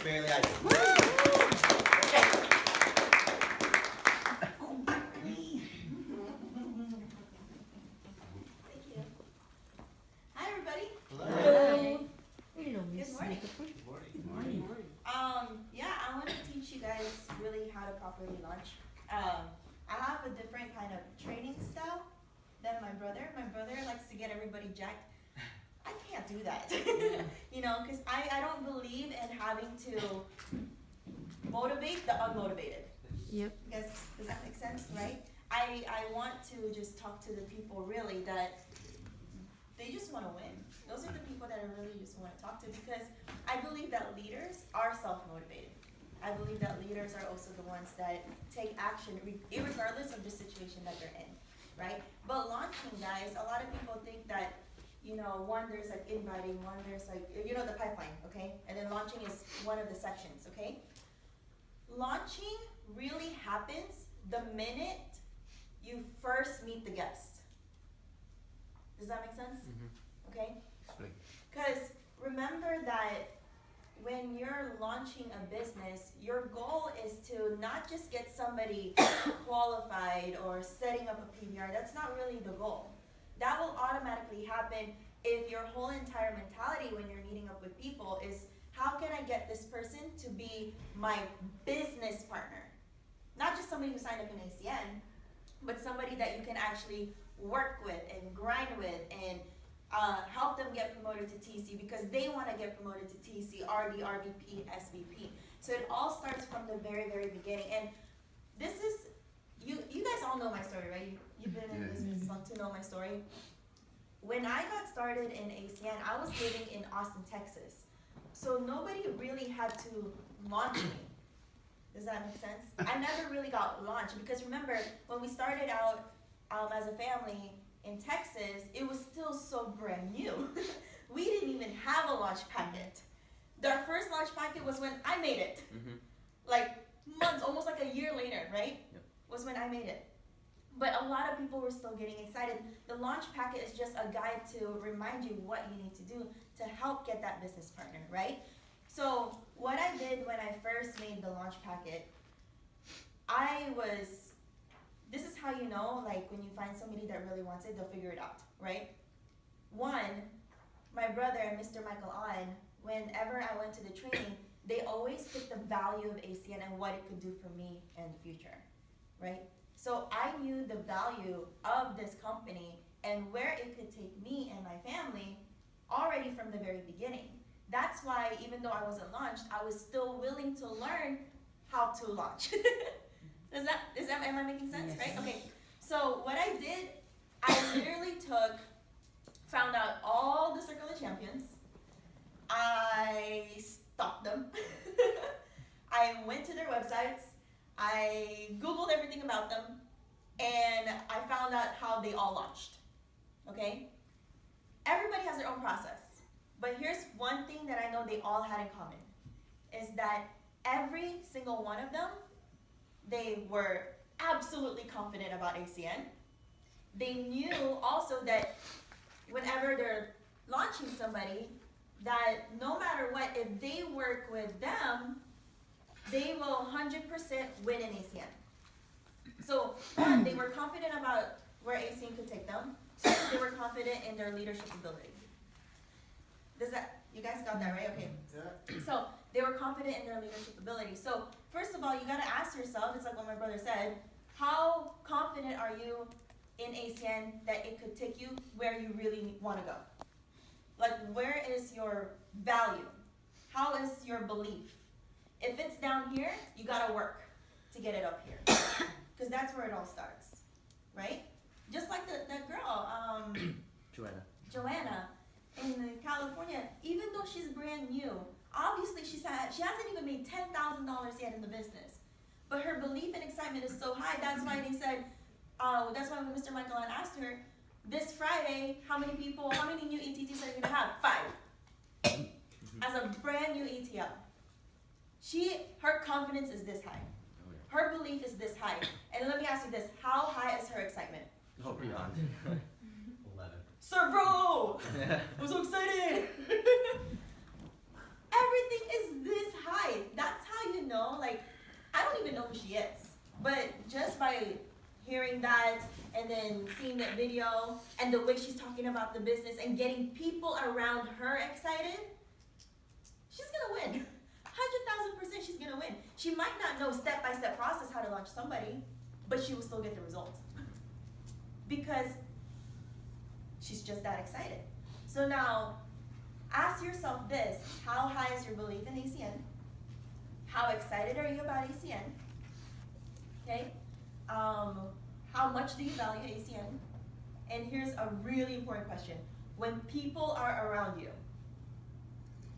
Maerilly. Okay. Thank you. Hi, everybody. Hello. Good morning. Good morning. Yeah, I want to teach you guys really how to properly launch. I have a different kind of training style than my brother. My brother likes to get everybody jacked. I can't do that, you know, because I don't believe in having to motivate the unmotivated. Yep. Because, does that make sense, right? I want to just talk to the people really that they just want to win. Those are the people that I really just want to talk to, because I believe that leaders are self-motivated. I believe that leaders are also the ones that take action regardless of the situation that they're in, right? But launching, guys, a lot of people think that, you know, one, there's like inviting, one, there's like, you know, the pipeline, okay? And then launching is one of the sections, okay? Launching really happens the minute you first meet the guest. Does that make sense? Okay? Because remember that when you're launching a business, your goal is to not just get somebody qualified or setting up a PBR. That's not really the goal. That will automatically happen if your whole entire mentality when you're meeting up with people is, how can I get this person to be my business partner? Not just somebody who signed up in ACN, but somebody that you can actually work with and grind with and help them get promoted to TC because they want to get promoted to TC, RD, RVP, SVP. So it all starts from the very, very beginning. And this is, you guys all know my story, right? You've been in this business long to know my story. When I got started in ACN, I was living in Austin, Texas. So nobody really had to launch me. Does that make sense? I never really got launched because remember, when we started out as a family in Texas, it was still so brand new. We didn't even have a launch packet. Our first launch packet was when I made it. Like months, almost like a year later, right? Yep. Was when I made it. But a lot of people were still getting excited. The launch packet is just a guide to remind you what you need to do to help get that business partner, right? So what I did when I first made the launch packet, this is how you know, like when you find somebody that really wants it, they'll figure it out, right? One, my brother and Mr. Michael on, whenever I went to the training, they always put the value of ACN and what it could do for me in the future, right? So I knew the value of this company and where it could take me and my family already from the very beginning. That's why even though I wasn't launched, I was still willing to learn how to launch. Am I making sense, Yes. right? Okay, so what I did, I literally found out all the Circle of Champions. I stalked them. I went to their websites. I Googled everything about them, and I found out how they all launched, okay? Everybody has their own process, but here's one thing that I know they all had in common, is that every single one of them, they were absolutely confident about ACN. They knew also that whenever they're launching somebody, that no matter what, if they work with them, they will 100% win in ACN. So one, they were confident about where ACN could take them. Two, they were confident in their leadership ability. You guys got that right? Okay. So they were confident in their leadership ability. So first of all, you gotta ask yourself, it's like what my brother said, how confident are you in ACN that it could take you where you really wanna go? Like, where is your value? How is your belief? If it's down here, you gotta work to get it up here. Because that's where it all starts, right? Just like that girl, Joanna, in California, even though she's brand new, obviously she hasn't even made $10,000 yet in the business. But her belief and excitement is so high, that's why they said, that's why when Mr. Michael asked her, this Friday, how many new ETTs are you gonna have? 5. As a brand new ETL. Her confidence is this high. Her belief is this high. And let me ask you this, how high is her excitement? Oh, beyond. 11. Sir, bro! I'm so excited! Everything is this high. even know who she is. But just by hearing that and then seeing that video and the way she's talking about the business and getting people around her excited, she's gonna win. 100,000% she's gonna win. She might not know step-by-step process how to launch somebody, but she will still get the result. Because she's just that excited. So now, ask yourself this: how high is your belief in ACN? How excited are you about ACN? Okay? How much do you value ACN? And here's a really important question. When people are around you,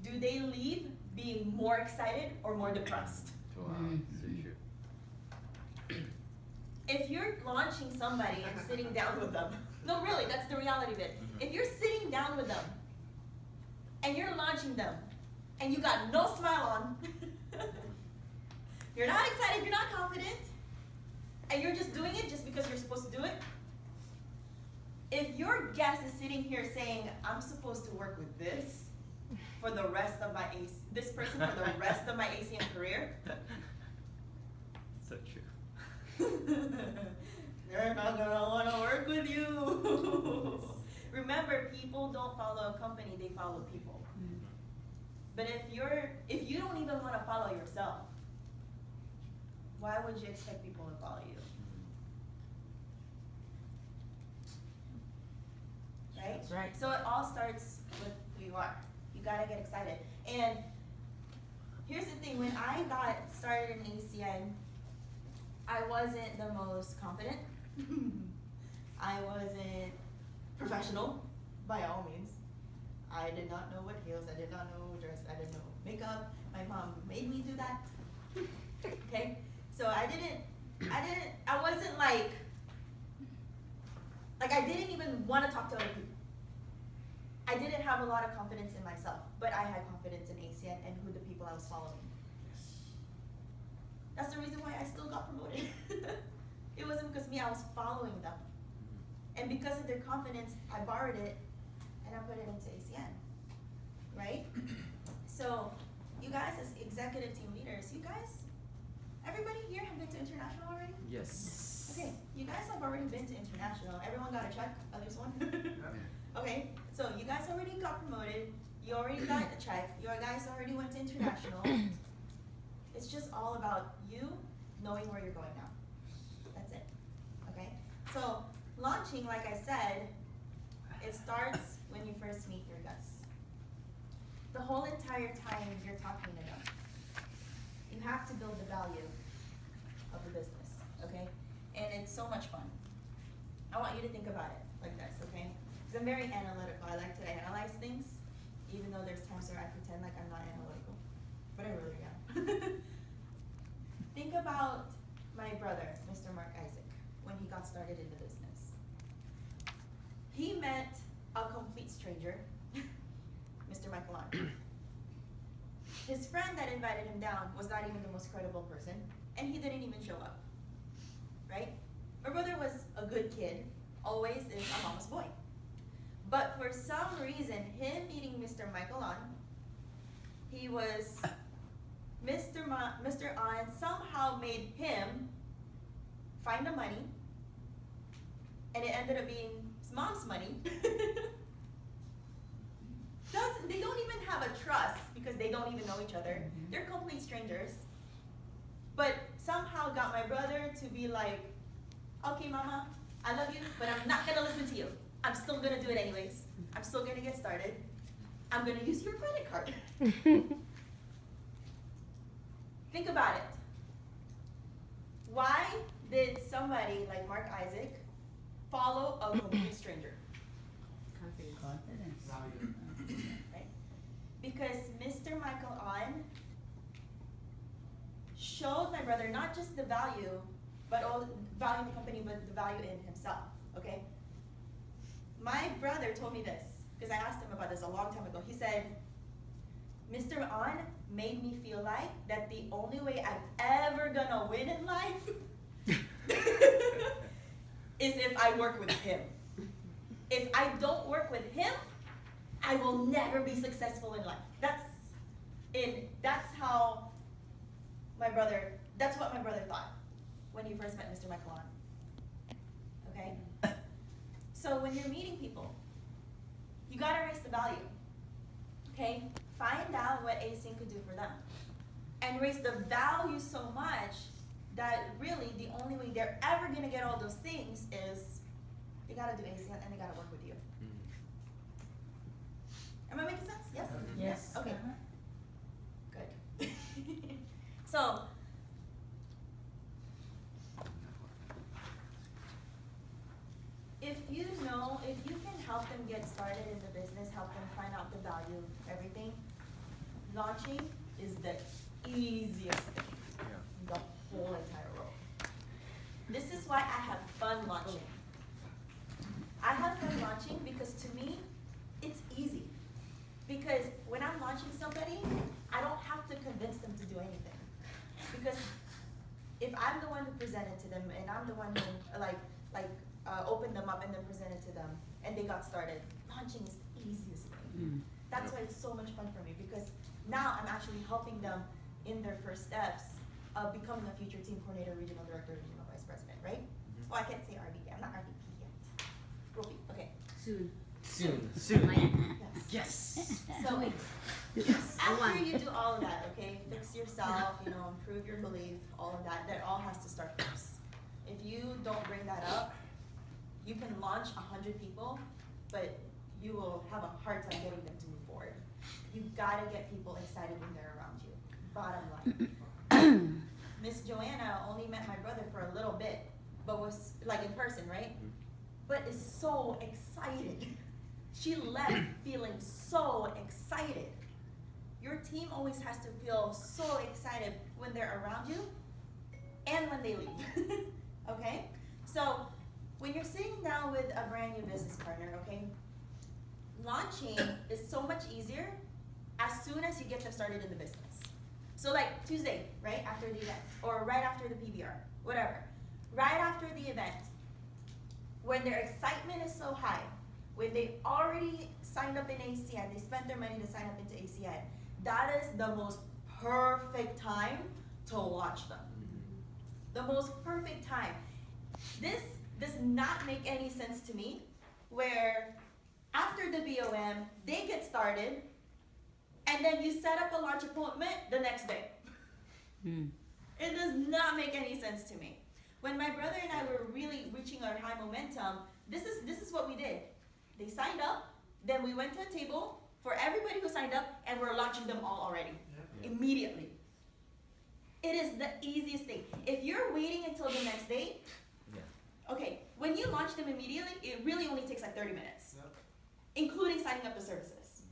do they leave being more excited or more depressed? Wow, so true. If you're launching somebody and sitting down with them, no, really, that's the reality of it. If you're sitting down with them and you're launching them and you got no smile on, you're not excited, you're not confident, and you're just doing it just because you're supposed to do it. If your guest is sitting here saying, I'm supposed to work with this for the rest of my this person for the rest of my ACN career, So true. they're not gonna wanna work with you. Remember, people don't follow a company, they follow people. But if you don't even wanna follow yourself, why would you expect people to follow you? Right? Right. So it all starts with who you are. You gotta get excited. And here's the thing, when I got started in ACN, I wasn't the most confident. I wasn't professional by all means. I did not know what heels, I did not know dress, I didn't know makeup. My mom made me do that. Okay? So I wasn't like I didn't even want to talk to other people. I didn't have a lot of confidence in myself, but I had confidence in ACN and who the people I was following. That's the reason why I still got promoted. It wasn't because of me, I was following them. And because of their confidence, I borrowed it and I put it into ACN, right? So, you guys as executive team leaders, everybody here have been to international already? Yes. Okay, you guys have already been to international. Everyone got a check, at least one? Okay, so you guys already got promoted, you already got a check, you guys already went to international. It's just all about you knowing where you're going now. That's it, okay? So, launching, like I said, it starts when you first meet your guests. The whole entire time you're talking to them, you have to build the value of the business, okay? And it's so much fun. I want you to think about it like this, okay? Because I'm very analytical. I like to analyze things, even though there's times where I pretend like I'm not analytical, but I really am. Think about my brother, Mr. Mark Isaac, when he got started in the business. He met a complete stranger, Mr. Michael On. His friend that invited him down was not even the most credible person, and he didn't even show up, right? My brother was a good kid, always is a mama's boy. But for some reason, him meeting Mr. Michael On, he was, Mr. On somehow made him find the money, and it ended up being his mom's money. They don't even have a trust because they don't even know each other. They're complete strangers. But somehow got my brother to be like, okay, mama, I love you, but I'm not gonna listen to you. I'm still gonna do it anyways. I'm still gonna get started. I'm gonna use your credit card. Think about it. Why did somebody like Mark Isaac follow a complete stranger? Confidence. Right? Because Mr. Michael On showed my brother not just the value, but all the value in the company, but the value in himself, okay? My brother told me this, because I asked him about this a long time ago. He said, Mr. On made me feel like that the only way I'm ever gonna win in life is if I work with him. If I don't work with him, I will never be successful in life. That's how my brother That's what my brother thought when he first met Mr. Michael. Okay? So when you're meeting people, you gotta raise the value. Okay? Find out what ASIN could do for them. And raise the value so much that really the only way they're ever gonna get all those things is they gotta do ASIN and they gotta work with you. Am I making sense? Yes? Yes. Okay. Good. So, if you can help them get started in the business, help them find out the value, everything, launching is the easiest thing in the whole entire world. This is why I have fun launching. I have fun launching because to me, it's easy. Because when I'm launching somebody, I don't have to convince them to do anything. Because if I'm the one who presented to them and I'm the one who opened them up and then presented to them and they got started, launching is the easiest thing. That's why it's so much fun for me because now I'm actually helping them in their first steps of becoming a future team coordinator, regional director, regional vice president, right? Oh, I can't say RVP. I'm not RVP yet. Will be. Okay. Soon. Soon. Yes. Yes. So Yes. after you do all of that, okay, fix yourself, improve your belief, all of that, that all has to start first. If you don't bring that up, you can launch 100 people, but you will have a hard time getting them to move forward. You gotta get people excited when they're around you. Bottom line. Miss Joanna only met my brother for a little bit, but was like in person, right? But is so excited. She left feeling so excited. Your team always has to feel so excited when they're around you and when they leave. Okay? So when you're sitting down with a brand new business partner, okay, launching is so much easier as soon as you get them started in the business. So like Tuesday, right after the event, or right after the PBR, whatever. Right after the event, when their excitement is so high, when they already signed up in ACN, they spent their money to sign up into ACN, that is the most perfect time to launch them. The most perfect time. This does not make any sense to me, where after the BOM, they get started, and then you set up a launch appointment the next day. It does not make any sense to me. When my brother and I were really reaching our high momentum, this is what we did. They signed up, then we went to a table for everybody who signed up, and we're launching them all already, immediately. It is the easiest thing. If you're waiting until the next day, okay, when you launch them immediately, it really only takes like 30 minutes, including signing up the services.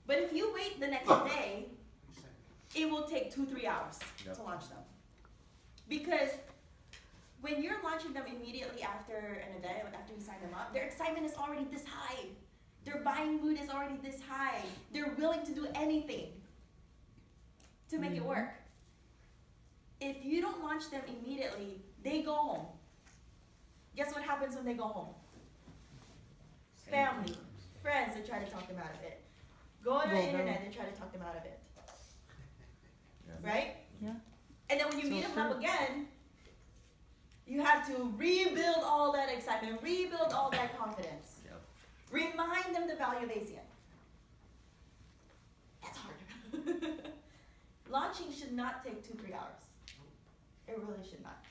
But if you wait the next day, it will take 2-3 hours to launch them. Because when you're launching them immediately after an event, after you sign them up, their excitement is already this high. Their buying mood is already this high. They're willing to do anything to make it work. If you don't launch them immediately, they go home. Guess what happens when they go home? Family, friends, they try to talk them out of it. Go on the internet, they try to talk them out of it. Right? Yeah. And then when you meet them up again, you have to rebuild all that excitement, rebuild all that confidence. Remind them the value of ASEAN. That's hard. Launching should not take 2-3 hours. It really should not.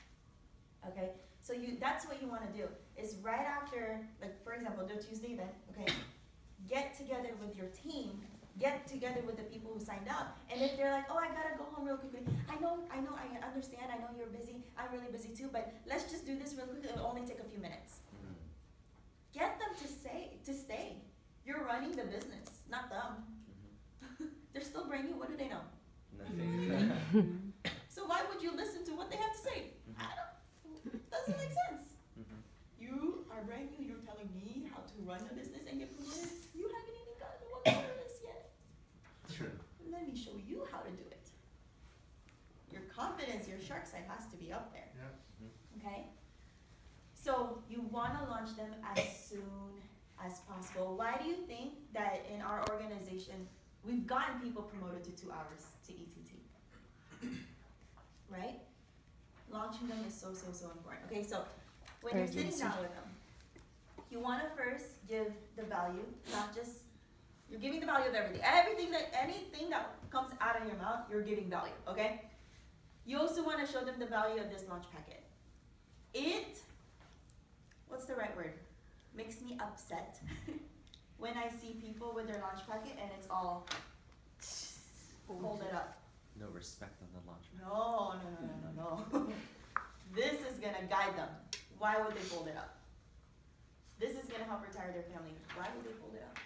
Okay? So that's what you want to do, is right after, like for example, the Tuesday event, okay? Get together with your team, get together with the people who signed up. And if they're like, oh, I gotta go home real quickly. I understand, I know you're busy, I'm really busy too, but let's just do this real quickly, it'll only take a few minutes. Get them to stay. You're running the business, not them. They're still brand new, what do they know? Nothing. So why would you listen to what they have to say? Doesn't make sense. You are brand new, you're telling me how to run a business and get promoted? You haven't even gotten one service yet. True. Let me show you how to do it. Your confidence, your shark side has to be up there. Okay? So you want to launch them as soon as possible. Why do you think that in our organization, we've gotten people promoted to 2 hours to ETT? Right? launching them is so, so, so important. Okay, so when you're sitting Urgency. down with them, you want to first give the value, not just, you're giving the value of everything. Anything that comes out of your mouth, you're giving value, okay? You also want to show them the value of this launch packet. What's the right word? Makes me upset when I see people with their launch packet and it's all folded up. No respect on the launch. No. This is gonna guide them. Why would they fold it up? This is gonna help retire their family. Why would they fold it up?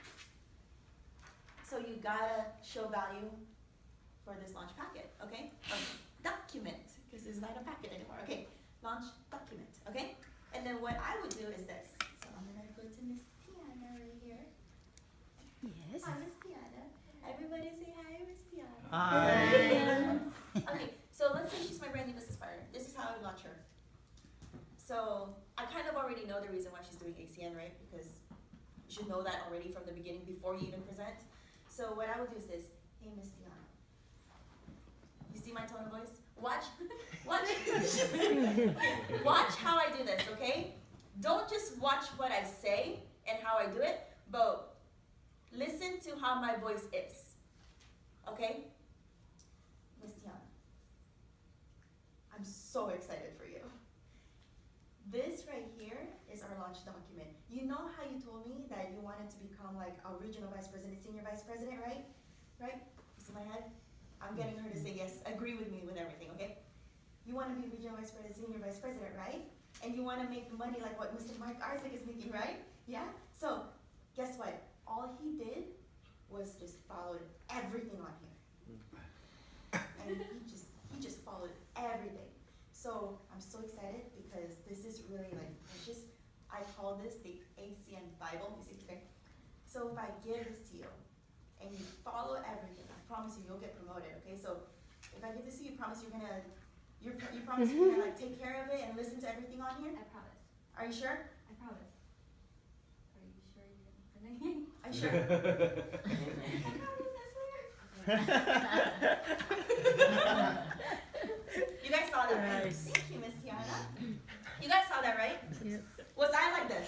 So you gotta show value for this launch packet, okay? Or document, because it's not a packet anymore. Okay, launch document, okay? And then what I would do is this. So I'm gonna go to Miss Tiana right here. Yes. Hi, Miss Tiana. Everybody say hi, Miss Tiana. Hi. Okay, so let's say she's my brand new business partner. This is how I would launch her. So I kind of already know the reason why she's doing ACN, right? Because you should know that already from the beginning before you even present. So what I would do is this. Hey, Miss Tiana. You see my tone of voice? Watch watch how I do this, okay? Don't just watch what I say and how I do it, but listen to how my voice is, okay? Miss Tiana, I'm so excited for you. This right here is our launch document. You know how you told me that you wanted to become like a regional vice president, senior vice president, right? Right? You see my head? I'm getting her to say yes, agree with me with everything, okay? You want to be regional vice president, senior vice president, right? And you want to make money like what Mr. Mark Isaac is making, right? Yeah? So, guess what? All he did was just followed everything on here. And he just followed everything. So, I'm so excited because this is really like precious. I call this the ACN Bible. You see, okay? So if I give this to you and you follow everything, I promise you, you'll get promoted, okay? So if I give this to you, you promise you're gonna like take care of it and listen to everything on here? I promise. Are you sure? I promise. Are you sure you're listening? Are you sure? I promise, I swear. You guys saw that, right? Nice. Thank you, Miss Tiana. You guys saw that, right? Yep. Was I like this?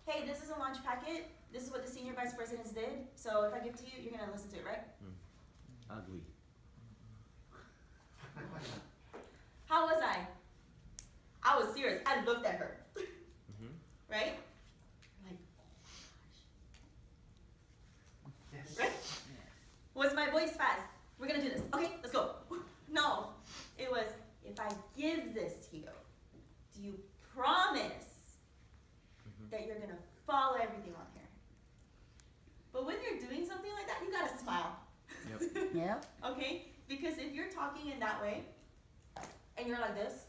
Hey, this is a launch packet. This is what the senior vice presidents did. So if I give it to you, you're gonna listen to it, right? Ugly. How was I? I was serious. I looked at her. Right? Like, Yes. right? Was my voice fast? We're gonna do this. Okay, let's go. No. It was, if I give this to you, do you promise that you're gonna follow everything on here? But when you're doing something like that, you gotta smile. Yep. Yep. Okay? Because if you're talking in that way, and you're like this,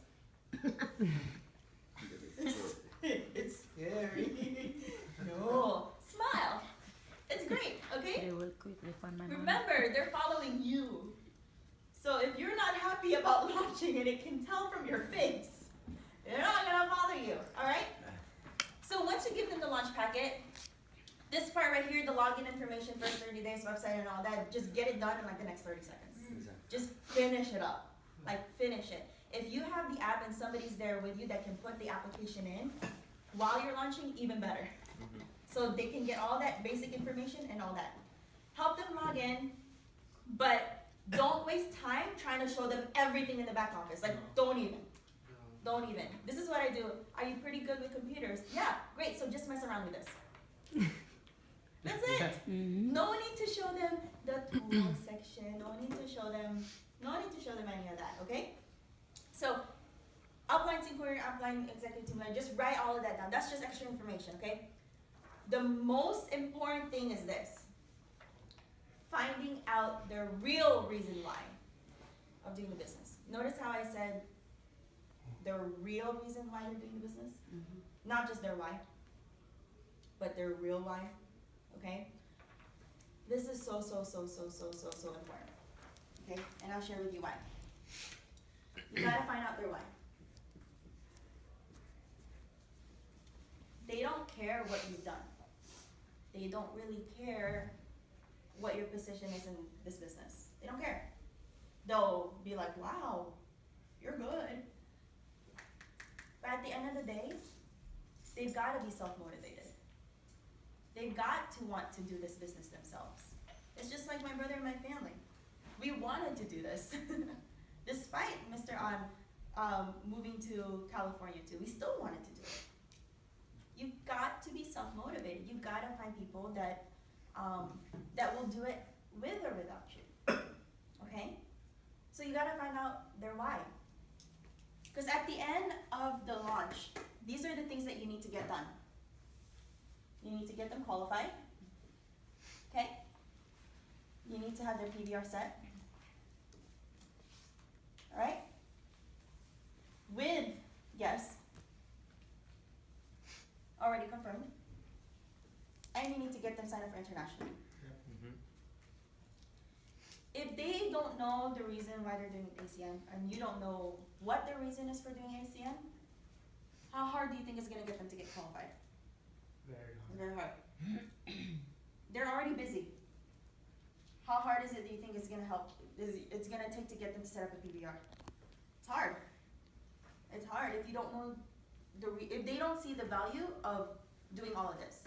it's scary. No. Smile. It's great, okay? They will quickly find my money. Remember, they're following you. So if you're not happy about launching and it can tell from your face, they're not gonna follow you, alright? So once you give them the launch packet, this part right here, the login information, first 30 days, website and all that, just get it done in like the next 30 seconds. Exactly. Just finish it up. Like finish it. If you have the app and somebody's there with you that can put the application in while you're launching, even better. So they can get all that basic information and all that. Help them log in, but don't waste time trying to show them everything in the back office. Like, don't even. Don't even. This is what I do. Are you pretty good with computers? Yeah, great. So just mess around with this. That's it. No need to show them the tool section. No need to show them any of that, okay? So, upline team coordinator, upline executive team leader, just write all of that down. That's just extra information, okay? The most important thing is this. Finding out the real reason why of doing the business. Notice how I said the real reason why you're doing the business? Not just their why, but their real why, okay? This is so important, okay? And I'll share with you why. You gotta find out their why. They don't care what you've done. They don't really care what your position is in this business. They don't care. They'll be like, wow, you're good. But at the end of the day, they've gotta be self-motivated. They've got to want to do this business themselves. It's just like my brother and my family. We wanted to do this. Despite Mr. On moving to California too, we still wanted to do it. You've got to be self-motivated. You've got to find people that that will do it with or without you. Okay? So you got to find out their why. Because at the end of the launch, these are the things that you need to get done. You need to get them qualified. Okay? You need to have their PBR set. Alright? With, yes, already confirmed. And you need to get them signed up for international. Mm-hmm. If they don't know the reason why they're doing ACN, and you don't know what their reason is for doing ACN, how hard do you think it's going to get them to get qualified? Very hard. They're already busy. How hard is it do you think it's going to help? It's going to take to get them to set up a PBR? It's hard. It's hard if you don't know if they don't see the value of doing all of this.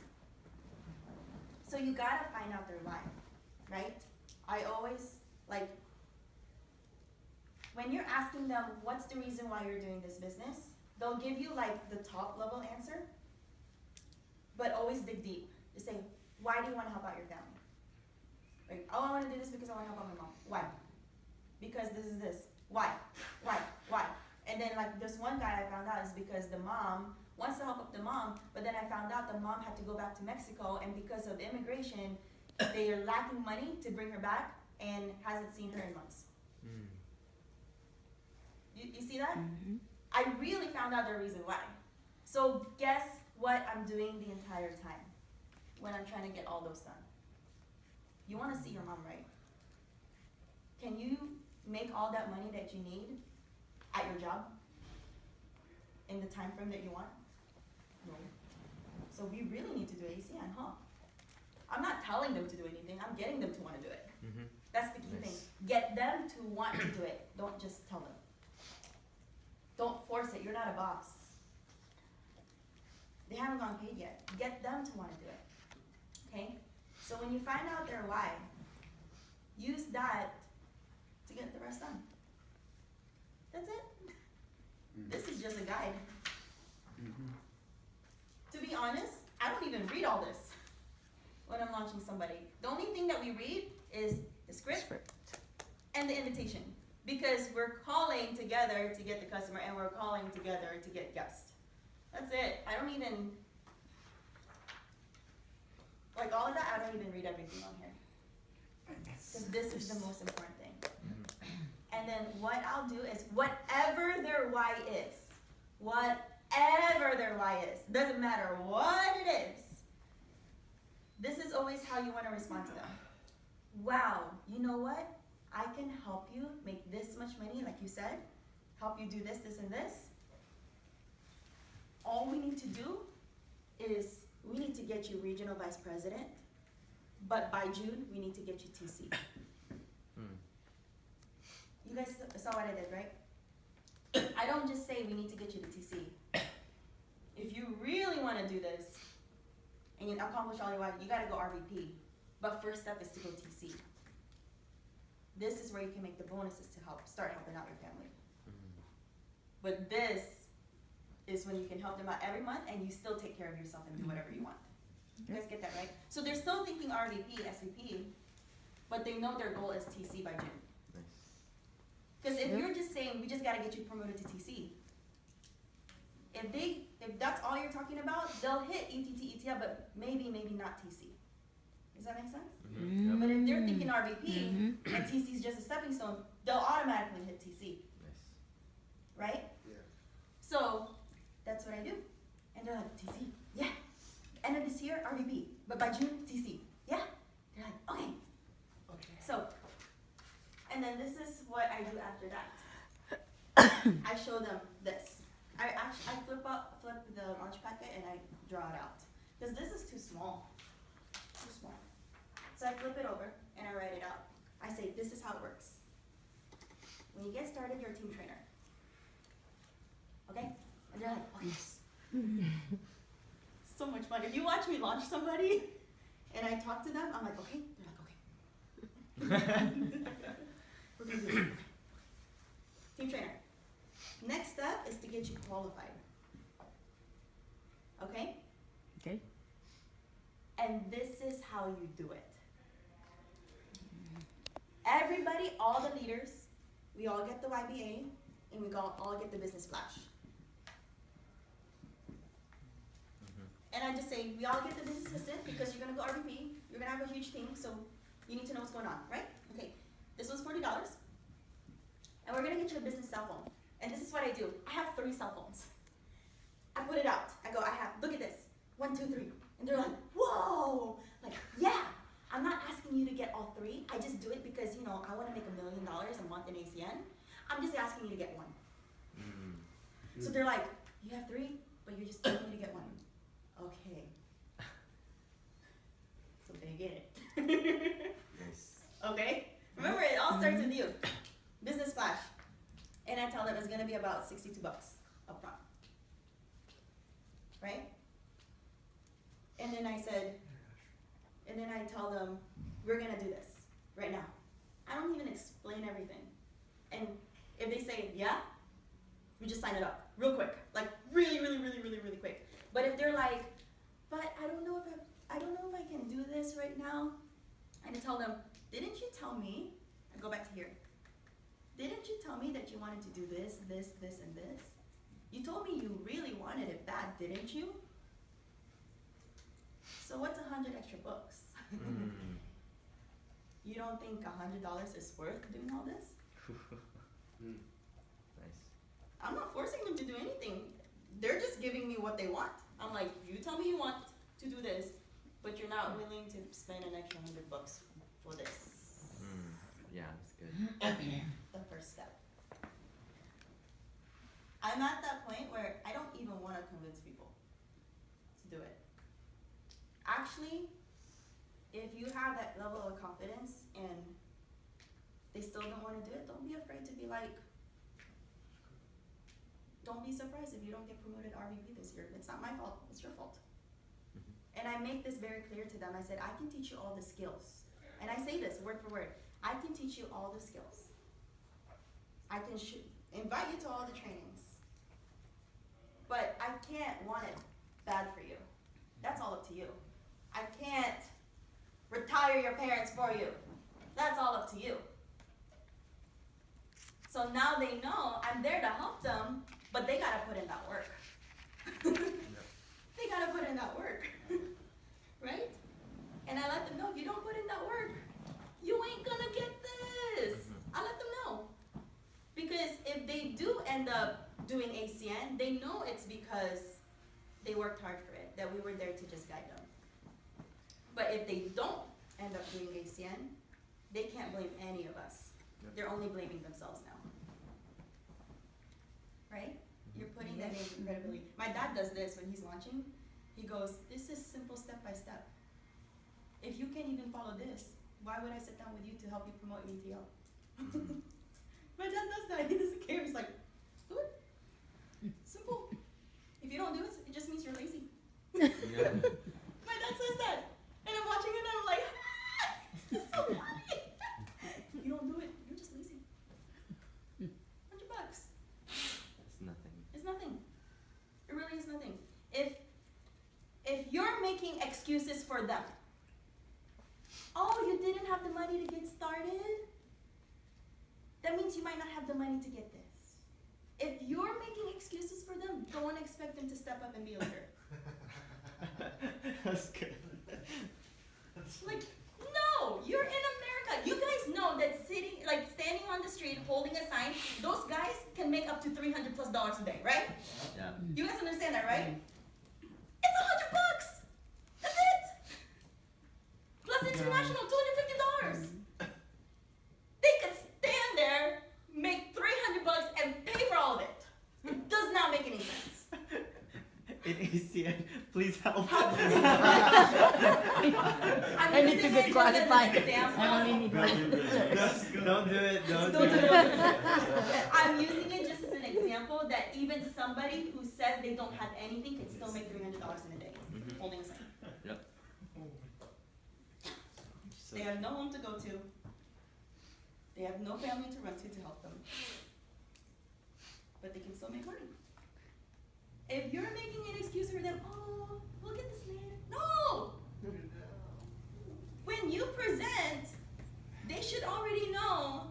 So you gotta find out their why, right? I always, like, when you're asking them what's the reason why you're doing this business, they'll give you like the top level answer, but always dig deep. Just say, why do you want to help out your family? Like, oh, I want to do this because I want to help out my mom. Why? Because this is this. Why? Why? Why? And then like this one guy I found out is because the mom wants to help up the mom, but then I found out the mom had to go back to Mexico, and because of immigration, they are lacking money to bring her back and hasn't seen her in months. Mm. You see that? Mm-hmm. I really found out the reason why. So guess what I'm doing the entire time when I'm trying to get all those done? You want to see your mom, right? Can you make all that money that you need at your job in the time frame that you want? No. So we really need to do ACN, huh? I'm not telling them to do anything. I'm getting them to want to do it. Mm-hmm. That's the key Nice. thing. Get them to want to do it. Don't just tell them. Don't force it. You're not a boss. They haven't gone paid yet. Get them to want to do it. Okay? So when you find out their why, use that to get the rest done. That's it. This is just a guide. Mm-hmm. To be honest, I don't even read all this when I'm launching somebody. The only thing that we read is the script and the invitation, because we're calling together to get the customer and we're calling together to get guests. That's it. I don't even, like all of that, I don't even read everything on here. Because this is the most important thing. And then what I'll do is whatever their why is, doesn't matter what it is, this is always how you want to respond to them. Wow, you know what? I can help you make this much money, like you said, help you do this, this, and this. All we need to do is we need to get you regional vice president, but by June, we need to get you TC. Mm. You guys saw what I did, right? I don't just say we need to get you to TC. If you really want to do this and you accomplish all you want, you got to go RVP. But first step is to go TC. This is where you can make the bonuses to start helping out your family. Mm. But this is when you can help them out every month and you still take care of yourself and do whatever you want. You guys get that, right? So they're still thinking RVP, SVP, but they know their goal is TC by June. Nice. Because if you're just saying, we just got to get you promoted to TC, if that's all you're talking about, they'll hit ETT, ETL, but maybe not TC. Does that make sense? Mm-hmm. Yep. But if they're thinking RVP, Mm-hmm. and TC is just a stepping stone, they'll automatically hit TC, Nice. right? Yeah. So that's what I do. And they're like, TC, yeah. End of this year, RVP, but by June, TC, yeah. They're like, okay. So, and then this is what I do after that. I show them this. I flip the launch packet and I draw it out. Because this is too small. Too small. So I flip it over and I write it out. I say, this is how it works. When you get started, you're a team trainer. Okay? And they're like, okay. So much fun. If you watch me launch somebody and I talk to them, I'm like, okay. They're like, okay. We're gonna do this. Okay. Team trainer. Next step is to get you qualified. Okay? Okay. And this is how you do it. Everybody, all the leaders, we all get the YBA and we all get the business flash. And I just say, we all get the business assistant because you're gonna go RVP, you're gonna have a huge team, so you need to know what's going on, right? Okay, this was $40, and we're gonna get you a business cell phone. And this is what I do. I have 3 cell phones. I put it out. I go, look at this. 1, 2, 3. And they're like, whoa! Like, yeah, I'm not asking you to get all 3. I just do it because, you know, I wanna make $1 million a month in ACN. I'm just asking you to get 1. So they're like, you have 3, but you're just telling me to get 1. Okay. So they get it. Nice. Okay? Remember, it all starts with you. Business flash. And I tell them it's gonna be about $62 up front. Right? And then I tell them, we're gonna do this right now. I don't even explain everything. And if they say, yeah, we just sign it up real quick. Like really, really, really, really, really quick. But if they're like, but I don't know if I can do this right now, and I tell them, didn't you tell me? I go back to here. Didn't you tell me that you wanted to do this, this, this, and this? You told me you really wanted it bad, didn't you? So what's 100 extra books? You don't think $100 is worth doing all this? Nice. I'm not forcing them to do anything. They're just giving me what they want. I'm like, you tell me you want to do this, but you're not willing to spend an extra $100 for this. Yeah, that's good. The first step. I'm at that point where I don't even want to convince people to do it. Actually, if you have that level of confidence and they still don't want to do it, don't be afraid to be like, don't be surprised if you don't get promoted RVP this year. It's not my fault, it's your fault. And I make this very clear to them. I said, I can teach you all the skills. And I say this word for word. I can teach you all the skills. I can invite you to all the trainings. But I can't want it bad for you. That's all up to you. I can't retire your parents for you. That's all up to you. So now they know I'm there to help them, but they gotta put in that work. They gotta put in that work. Right? And I let them know, if you don't put in that work, you ain't gonna get this. I let them know. Because if they do end up doing ACN, they know it's because they worked hard for it, that we were there to just guide them. But if they don't end up doing ACN, they can't blame any of us. Yep. They're only blaming themselves now. Right? You're putting that in incredibly. My dad does this when he's launching. He goes, this is simple step by step. If you can't even follow this, why would I sit down with you to help you promote your ETL? My dad does that. He doesn't care. He's like, do it. Simple. If you don't do it, it just means you're lazy. Yeah. My dad says that. And I'm watching it and I'm like, it's so funny. If you don't do it, you're just lazy. $100. It's nothing. It's nothing. It really is nothing. If you're making excuses for them, oh, you didn't have the money to get started, that means you might not have the money to get this. If you're making excuses for them, don't expect them to step up and be a leader. That's good. Like, no, you're in America. You guys know that standing on the street holding a sign, those guys can make up to $300+ a day, right? Yeah. You guys understand that, right? It's $100. That's it. Plus international, $250. They could stand there, make $300 and pay for all of it. It does not make any sense. In ACN, please help. I need to get qualified. Example. I only need one. Don't do it. Don't do Don't do it. it. I'm using it just as an example that even some somebody who says they don't have anything can still make $300 in a day Mhm. holding a sign. Yep. So, They have no home to go to. They have no family to run to help them. But they can still make money. If you're making an excuse for them, oh, look at this man. No! When you present, they should already know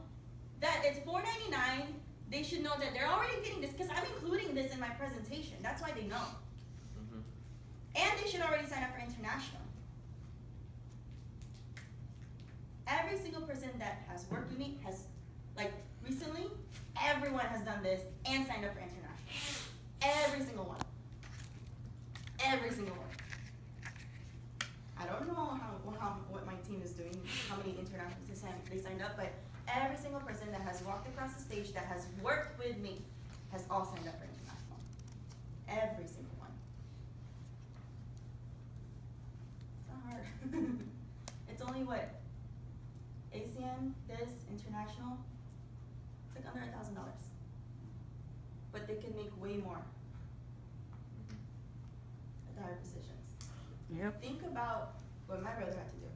that it's $4.99. They should know that they're already getting this because I'm including this in my presentation. That's why they know. mhm. And they should already sign up for international. Every single person that has worked with me has, like recently, everyone has done this and signed up for international. Every single one. Every single one. I don't know what my team is doing, how many internationals they signed up, but every single person that has walked across the stage that has worked with me has all signed up for international. Every single one. It's not hard. It's only what? ACN, this, international, it's like under $1,000. But they can make way more at the higher positions. Yep. Think about what my brother had to do.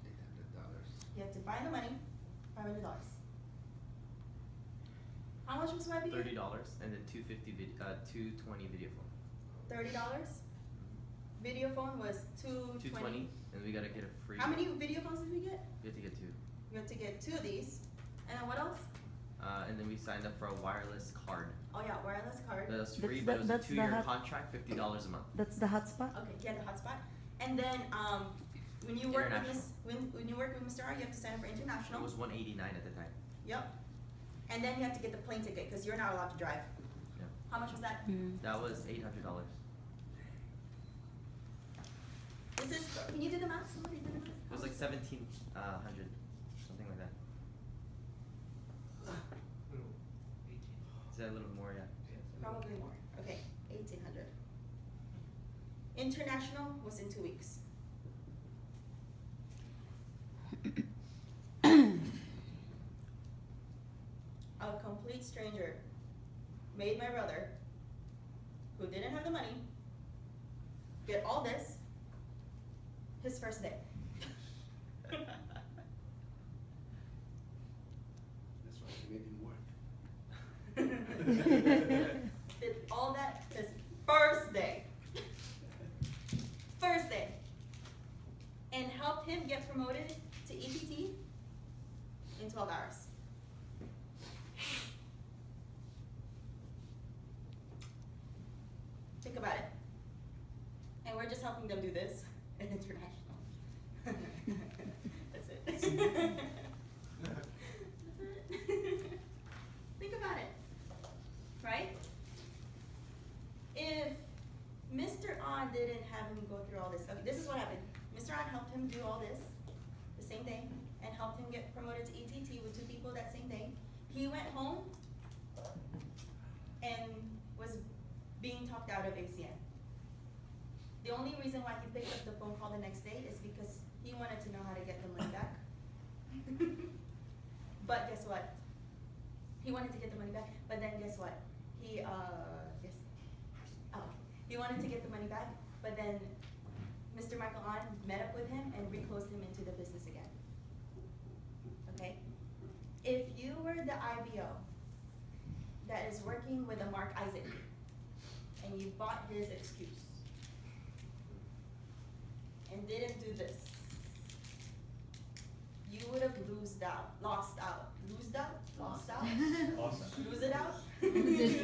$800. He had to find the money, $500. How much was my video? $30 and then $220 video phone. $30. Video phone was $220. $220 and we gotta get a free. How many video phones did we get? We have to get 2. We had to get 2 of these. And then what else? And then we signed up for a wireless card. Oh yeah, wireless card. That was free, That's but it was a that's the 2-year hot- contract, $50 a month. That's the hotspot? Okay, get the hotspot. And then when you work with International. when you work with Mr. R, you have to sign up for international. It was $189 at the time. Yep. And then you have to get the plane ticket because you're not allowed to drive. Yeah. How much was that? Mm. That was $800. This is. Can you do the math? Somebody do the math. It was like 1,700, something like that. Is that a little more? Yeah. Probably more. Okay, 1,800. International was in 2 weeks. A complete stranger made my brother, who didn't have the money, get all this his first day. That's why it didn't work. Did all that his first day. First day. And helped him get promoted to ETT in 12 hours. Think about it. And we're just helping them do this in international. That's it. That's it. Think about it. Right? If Mr. On didn't have him go through all this, okay, this is what happened. Mr. On helped him do all this the same day and helped him get promoted to ETT with 2 people that same day. He went home and was being talked out of ACN. The only reason why he picked up the phone call the next day is because he wanted to know how to get the money back. But guess what? He wanted to get the money back, but then guess what? He wanted to get the money back, but then Mr. Michael On met up with him and reclosed him into the business again. Okay? If you were the IBO that is working with a Mark Isaac and you bought his excuse and didn't do this, you would have lost out. Lose out? Awesome. Lose it out? Lose it.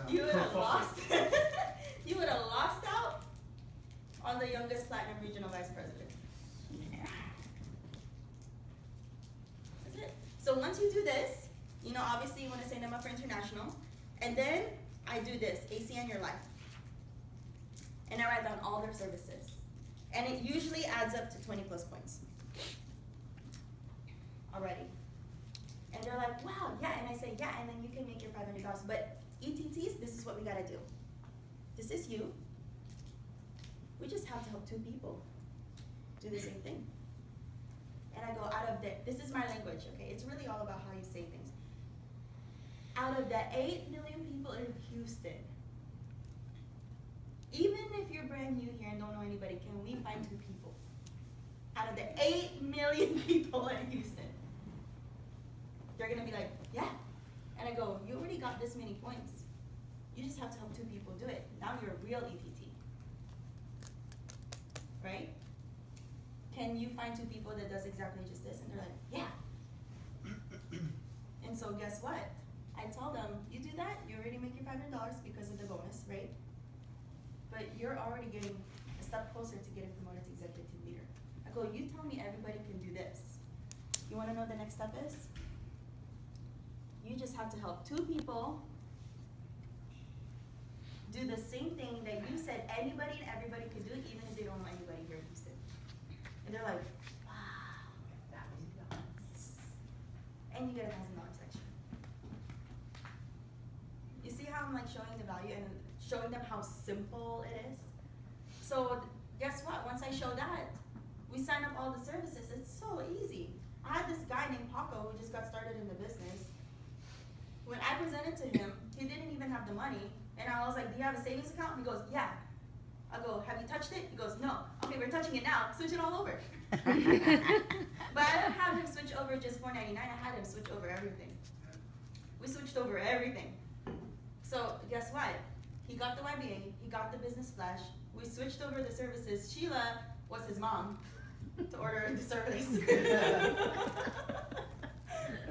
You would have lost. You would have lost out on the youngest platinum regional vice president. That's it. So once you do this, you know, obviously you want to sign them up for international, and then I do this, ACN Your Life, and I write down all their services, and it usually adds up to 20+ points already. And they're like, wow, yeah, and I say, yeah, and then you can make your $500. But ETTs, this is what we gotta do. This is you. We just have to help 2 people do the same thing. And I go out of this is my language, okay? It's really all about how you say things. out of the 8 million people in Houston, even if you're brand new here and don't know anybody, can we find 2 people? Out of the 8 million people in Houston. They're gonna be like, yeah. And I go, you already got this many points. You just have to help 2 people do it. Now you're a real ETT. Right? Can you find 2 people that does exactly just this? And they're like, yeah. And so guess what? I tell them, you do that, you already make your $500 because of the bonus, right? But you're already getting a step closer to getting promoted to executive team leader. I go, you tell me everybody can do this. You wanna know the next step is? You just have to help 2 people do the same thing that you said anybody and everybody could do, even if they don't know anybody here in Houston. And they're like, wow, that was nuts. And you get a $1,000 section. You see how I'm like showing the value and showing them how simple it is? So guess what? Once I show that, we sign up all the services. It's so easy. I had this guy named Paco who just got started in the business. When I presented to him, he didn't even have the money. And I was like, do you have a savings account? He goes, yeah. I go, have you touched it? He goes, no. Okay, we're touching it now. Switch it all over. But I didn't have him switch over just $4.99. I had him switch over everything. We switched over everything. So guess what? He got the YBA. He got the business flash. We switched over the services. Sheila was his mom to order the service.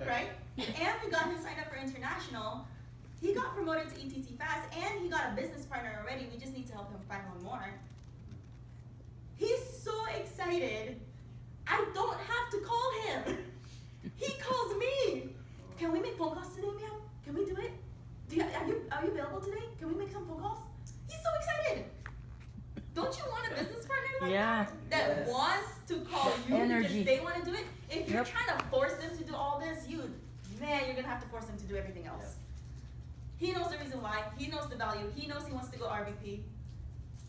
Right? And we got him signed up for international. He got promoted to ETT fast, and he got a business partner already. We just need to help him find one more. He's so excited. I don't have to call him. He calls me. Can we make phone calls today, ma'am? Can we do it? Are you available today? Can we make some phone calls? He's so excited. Don't you want a business partner like that Yes. wants to call you Energy. because they want to do it? If you're Yep. trying to force them to do all this, you're gonna have to force them to do everything else. He knows the reason why. He knows the value. He knows he wants to go RVP.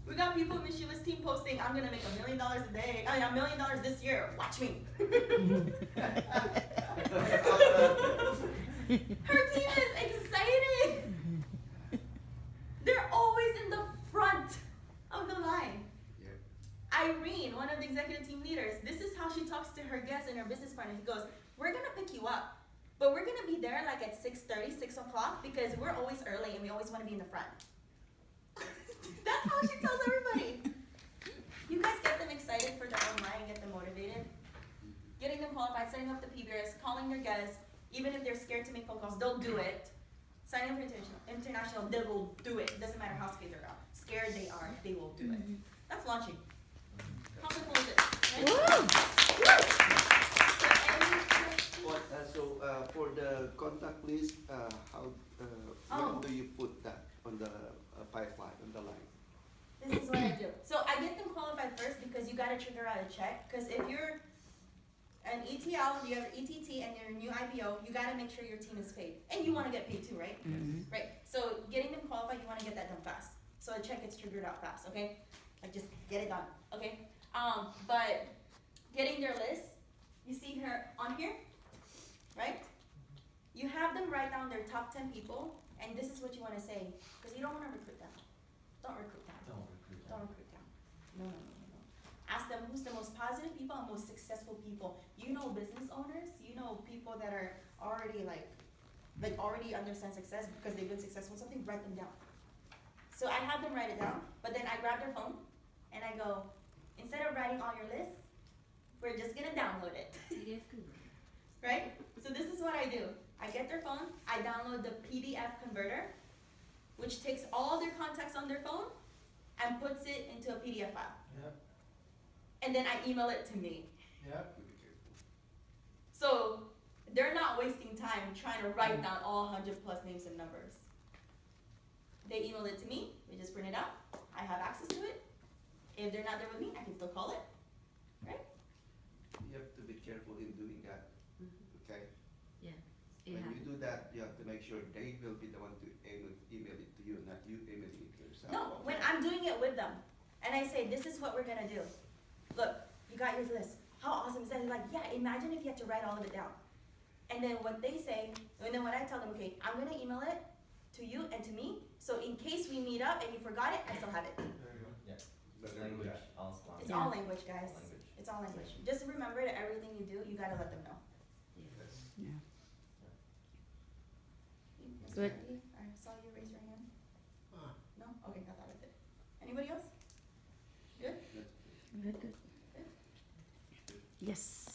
We got people in Miss Sheila's team posting, I'm gonna make $1 million a day. I mean, $1 million this year. Watch me. Her team is excited. They're always in the front of the line. Irene, one of the executive team leaders, this is how she talks to her guests and her business partners. She goes, we're gonna pick you up, but we're gonna be there like at 6:30, 6 o'clock, because we're always early and we always wanna be in the front. That's how she tells everybody. You guys get them excited for their own line, get them motivated. Getting them qualified, setting up the PBRs, calling your guests, even if they're scared to make phone calls, they'll do it. Signing up for international, they will do it. It doesn't matter how scared they are. Scared they are, they will do it. That's launching. How simple is it? Right? So For the contact list, how when do you put that on the pipeline, on the line? This is what I do. So I get them qualified first because you gotta trigger out a check. Because if you're an ETL, you have an ETT, and you're a new IPO, you gotta make sure your team is paid. And you wanna get paid too, right? Right. So getting them qualified, you wanna get that done fast. So a check gets triggered out fast, okay? Like just get it done, okay? But getting their list, you see her on here, right? You have them write down their top 10 people, and this is what you wanna say, because you don't wanna recruit them. Don't recruit them. Don't recruit Don't recruit them. No. Ask them who's the most positive people and most successful people. You know business owners, you know people that are already like already understand success because they've been successful in something, write them down. So I have them write it down, but then I grab their phone and I go, instead of writing all your lists, we're just gonna download it. Right? So this is what I do. I get their phone, I download the PDF converter, which takes all their contacts on their phone and puts it into a PDF file. Yep. And then I email it to me. Yep. So they're not wasting time trying to write down all 100 plus names and numbers. They emailed it to me, we just print it out, I have access to it. If they're not there with me, I can still call it, right? You have to be careful in doing that, okay? Yeah. When you do that, you have to make sure they will be the one to email it to you, not you emailing it to yourself. No, when I'm doing it with them, and I say, this is what we're gonna do. Look, you got your list. How awesome is that? They're like, yeah, imagine if you had to write all of it down. And then what they say, and then when I tell them, okay, I'm gonna email it to you and to me, so in case we meet up and you forgot it, I still have it. But then, Language, yeah. also language. It's all language, guys. Language. It's all language. Just remember that everything you do, you gotta let them know. Yes. Yeah. Mr. Good. Andy, I saw you raise your hand. No? Okay, I thought I did. Anybody else? Good? Good, good. Yes.